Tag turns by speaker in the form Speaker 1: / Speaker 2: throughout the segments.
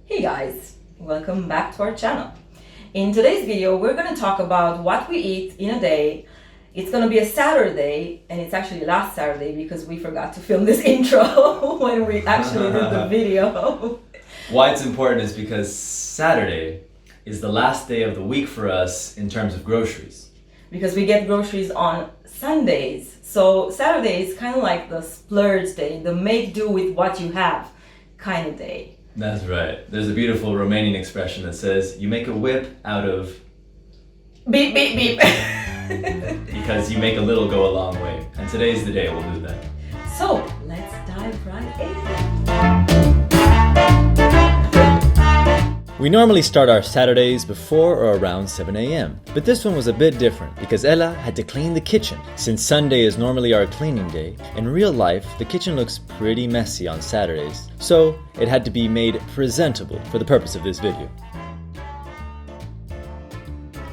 Speaker 1: Hey guys, welcome back to our channel. In today's video, we're going to talk about what we eat in a day. It's going to be a Saturday, and it's actually last Saturday because we forgot to film this intro when we actually did the video.
Speaker 2: Why it's important is because Saturday is the last day of the week for us in terms of groceries.
Speaker 1: Because we get groceries on Sundays. So Saturday is kind of like the splurge day, the make do with what you have kind of day.
Speaker 2: That's right. There's a beautiful Romanian expression that says, you make a whip out of...
Speaker 1: Beep, beep, beep.
Speaker 2: because you make a little go a long way. And today's the day we'll do that.
Speaker 1: So, let's dive right in.
Speaker 3: We normally start our Saturdays before or around 7 a.m. But this one was a bit different because Ella had to clean the kitchen. Since Sunday is normally our cleaning day, in real life the kitchen looks pretty messy on Saturdays. So it had to be made presentable for the purpose of this video.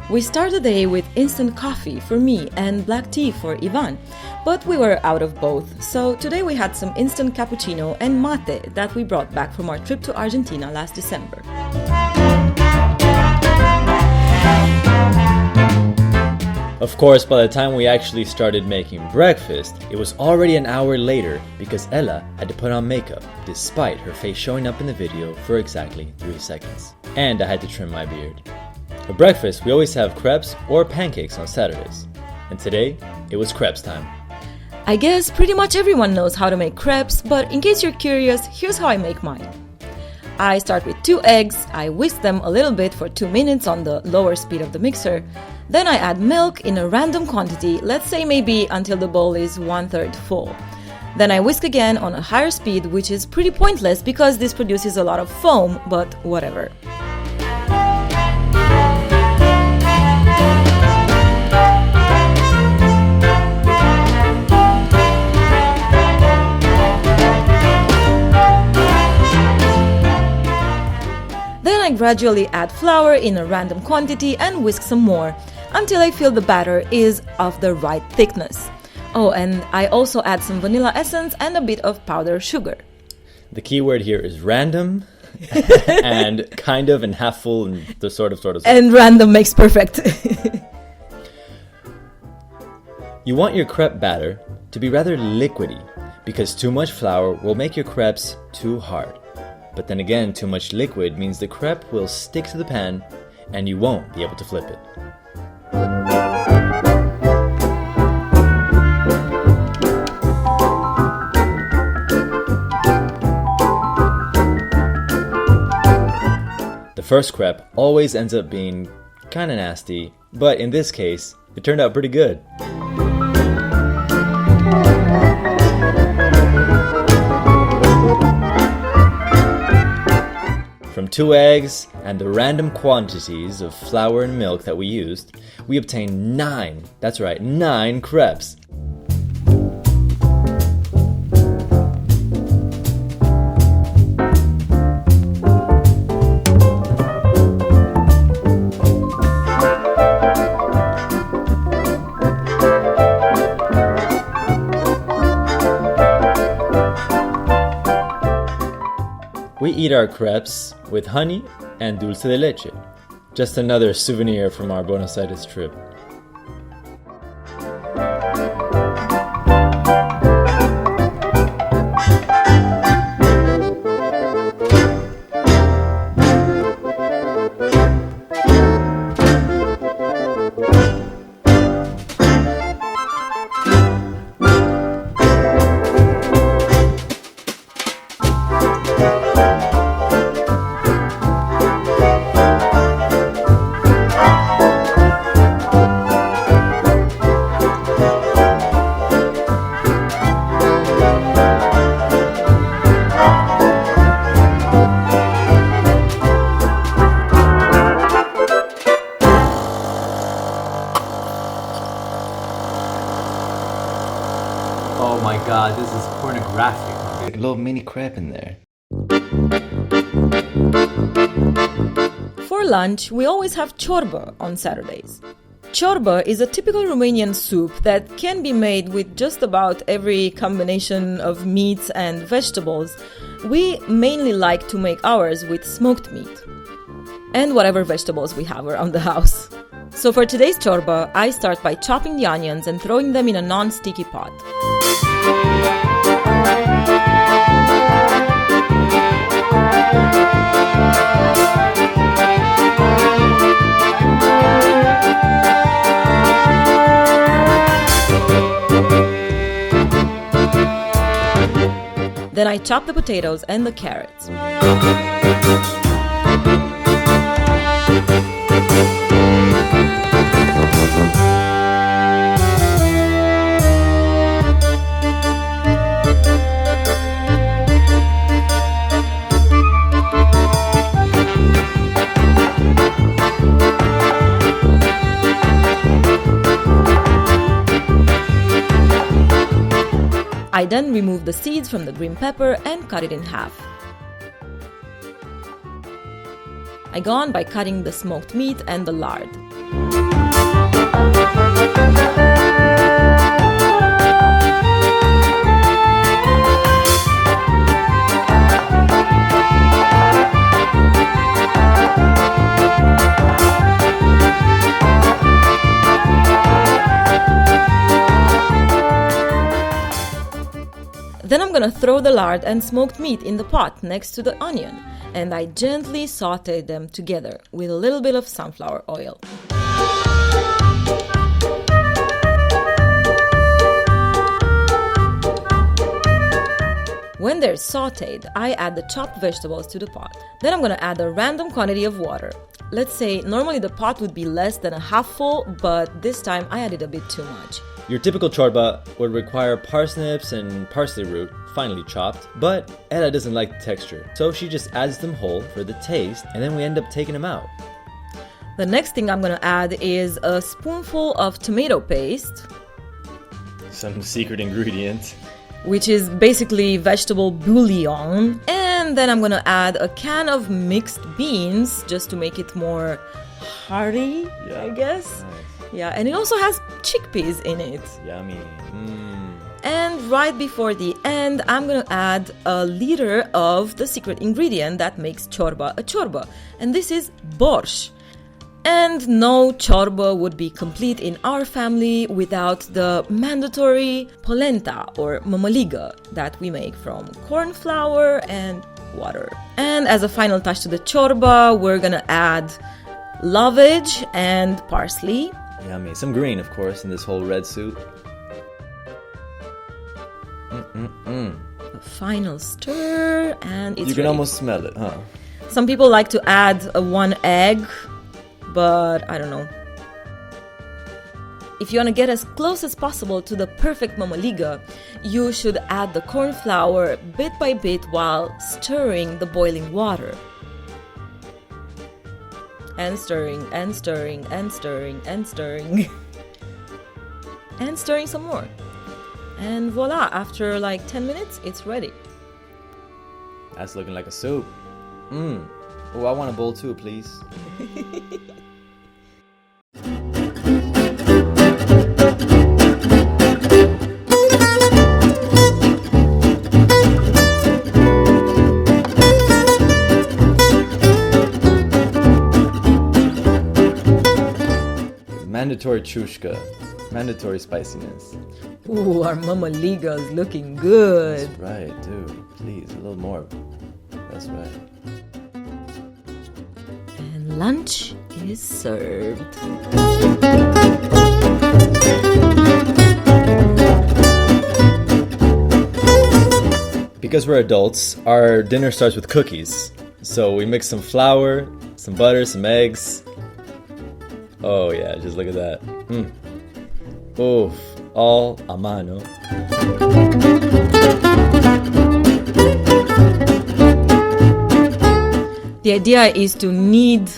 Speaker 1: We start the day with instant coffee for me and black tea for Ivan, but we were out of both, so today we had some instant cappuccino and mate that we brought back from our trip to Argentina last December.
Speaker 3: Of course, by the time we actually started making breakfast, it was already an hour later because Ella had to put on makeup despite her face showing up in the video for exactly 3 seconds. And I had to trim my beard. For breakfast, we always have crepes or pancakes on Saturdays. And today, it was crepes time.
Speaker 1: I guess pretty much everyone knows how to make crepes, but in case you're curious, here's how I make mine. I start with 2 eggs, I whisk them a little bit for 2 minutes on the lower speed of the mixer. Then I add milk in a random quantity, let's say maybe until the bowl is 1/3 full. Then I whisk again on a higher speed, which is pretty pointless because this produces a lot of foam, but whatever. I gradually add flour in a random quantity and whisk some more until I feel the batter is of the right thickness. Oh, and I also add some vanilla essence and a bit of powdered sugar.
Speaker 3: The key word here is random and kind of and half full and the sort of.
Speaker 1: And random makes perfect.
Speaker 3: You want your crepe batter to be rather liquidy because too much flour will make your crepes too hard. But then again, too much liquid means the crepe will stick to the pan and you won't be able to flip it. The first crepe always ends up being kinda nasty, but in this case, it turned out pretty good. From 2 eggs and the random quantities of flour and milk that we used, we obtained 9, that's right, 9 crepes. We eat our crepes with honey and dulce de leche. Just another souvenir from our Buenos Aires trip.
Speaker 2: Oh my god, this is pornographic.
Speaker 3: A little mini crepe in there.
Speaker 1: For lunch, we always have ciorba on Saturdays. Ciorba is a typical Romanian soup that can be made with just about every combination of meats and vegetables, We mainly like to make ours with smoked meat and whatever vegetables we have around the house. So for today's ciorba, I start by chopping the onions and throwing them in a non-sticky pot. Then I chop the potatoes and the carrots. I then remove the seeds from the green pepper and cut it in half. I go on by cutting the smoked meat and the lard. Then I'm gonna throw the lard and smoked meat in the pot next to the onion, and I gently saute them together with a little bit of sunflower oil. When they're sauteed, I add the chopped vegetables to the pot. Then I'm gonna add a random quantity of water. Let's say normally the pot would be less than a half full, but this time I added a bit too much.
Speaker 3: Your typical ciorba would require parsnips and parsley root, finely chopped, but Ella doesn't like the texture, so she just adds them whole for the taste, and then we end up taking them out.
Speaker 1: The next thing I'm gonna add is a spoonful of tomato paste,
Speaker 3: Some secret ingredient.
Speaker 1: which is basically vegetable bouillon, and then I'm gonna add a can of mixed beans just to make it more hearty, I guess.
Speaker 3: Nice.
Speaker 1: Yeah, and it also has chickpeas in it.
Speaker 3: Yummy.
Speaker 1: And right before the end, I'm gonna add a liter of the secret ingredient that makes ciorba a ciorba, and this is borș. And no ciorba would be complete in our family without the mandatory polenta or mămăligă that we make from corn flour and water. And as a final touch to the ciorba, we're gonna add lovage and parsley.
Speaker 3: Yummy. Some green, of course, in this whole red soup.
Speaker 1: A final stir, and it's
Speaker 3: You can
Speaker 1: ready.
Speaker 3: almost smell it, huh?
Speaker 1: Some people like to add one egg, but I don't know. If you want to get as close as possible to the perfect mămăligă, you should add the corn flour bit by bit while stirring the boiling water. And stirring, and stirring, and stirring, and stirring. And stirring some more. And voila, after like 10 minutes, it's ready.
Speaker 3: That's looking like a soup. Oh, I want a bowl too, please. Mandatory chushka. Mandatory spiciness.
Speaker 1: Ooh, our mămăligă's looking good.
Speaker 3: That's right, dude. Please, a little more. That's right.
Speaker 1: And lunch is served.
Speaker 3: Because we're adults, our dinner starts with cookies. So we mix some flour, some butter, some eggs. Oh yeah, just look at that. Oof, all a mano.
Speaker 1: The idea is to knead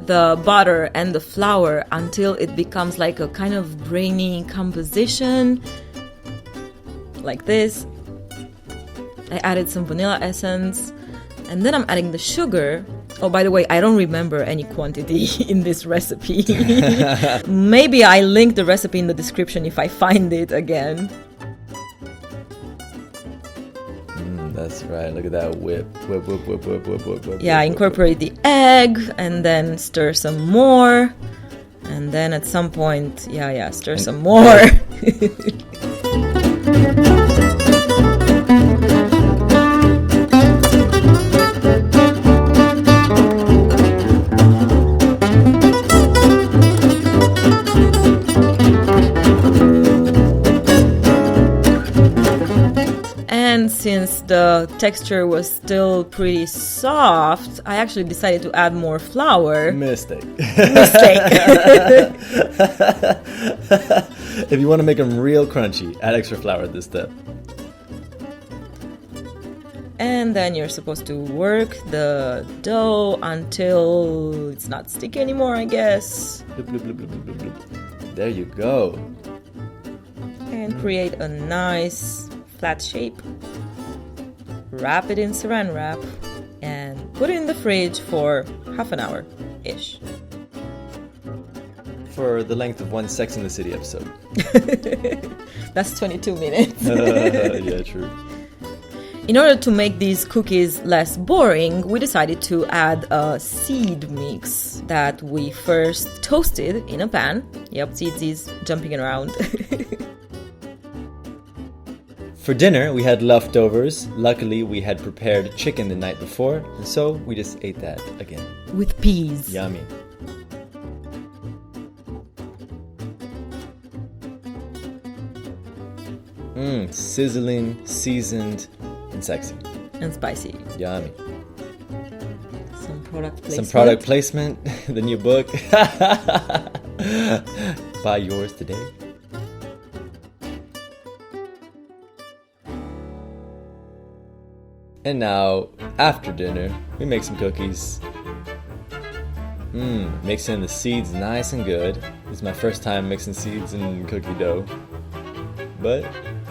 Speaker 1: the butter and the flour until it becomes like a kind of grainy composition, like this. I added some vanilla essence, and then I'm adding the sugar. Oh, by the way, I don't remember any quantity in this recipe. Maybe I link the recipe in the description if I find it again.
Speaker 3: That That's right. Look at that whip. Whip, whip, whip, whip, whip, whip, whip.
Speaker 1: Yeah,
Speaker 3: whip,
Speaker 1: incorporate the egg and then stir some more. And then at some point, stir some more. And since the texture was still pretty soft, I actually decided to add more flour.
Speaker 3: Mistake. If you want to make them real crunchy, add extra flour at this step.
Speaker 1: And then you're supposed to work the dough until it's not sticky anymore, I guess.
Speaker 3: Bloop, bloop, bloop, bloop, bloop, bloop. There you go.
Speaker 1: And create a nice flat shape. Wrap it in saran wrap and put it in the fridge for half an hour-ish.
Speaker 3: For the length of one Sex and the City episode.
Speaker 1: That's 22 minutes.
Speaker 3: Yeah, true.
Speaker 1: In order to make these cookies less boring, we decided to add a seed mix that we first toasted in a pan. Yep, seeds is jumping around.
Speaker 3: For dinner, we had leftovers. Luckily, we had prepared chicken the night before, and so we just ate that again.
Speaker 1: With peas.
Speaker 3: Yummy. Sizzling, seasoned, and sexy.
Speaker 1: And spicy.
Speaker 3: Yummy.
Speaker 1: Some product placement.
Speaker 3: Some product placement. The new book. Buy yours today. And now, after dinner, we make some cookies. Mixing the seeds nice and good. This is my first time mixing seeds in cookie dough. But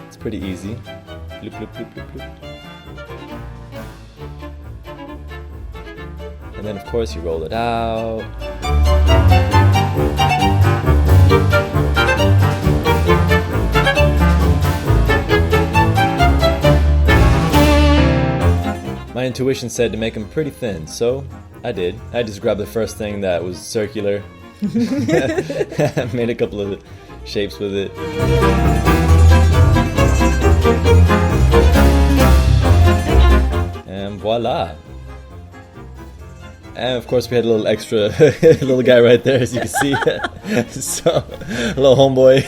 Speaker 3: it's pretty easy. Bloop, bloop, bloop, bloop, bloop. And then, of course, you roll it out. My intuition said to make them pretty thin, so I did. I just grabbed the first thing that was circular. Made a couple of shapes with it. And voila. And of course we had a little extra little guy right there, as you can see. So, a little homeboy.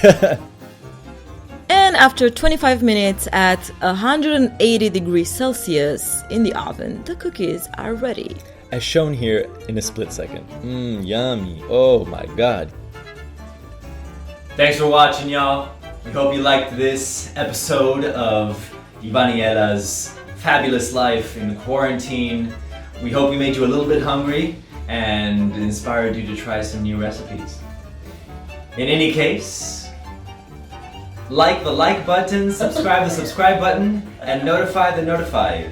Speaker 1: And after 25 minutes at 180 degrees Celsius in the oven, the cookies are ready.
Speaker 3: As shown here in a split second. Yummy. Oh my god.
Speaker 2: Thanks for watching, y'all. We hope you liked this episode of Ivaniela's fabulous life in the quarantine. We hope we made you a little bit hungry and inspired you to try some new recipes. In any case, like the like button, subscribe the subscribe button, and notify the notified.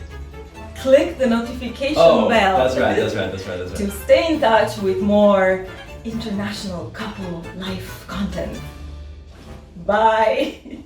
Speaker 1: Click the notification bell.
Speaker 2: That's right.
Speaker 1: To stay in touch with more international couple life content. Bye!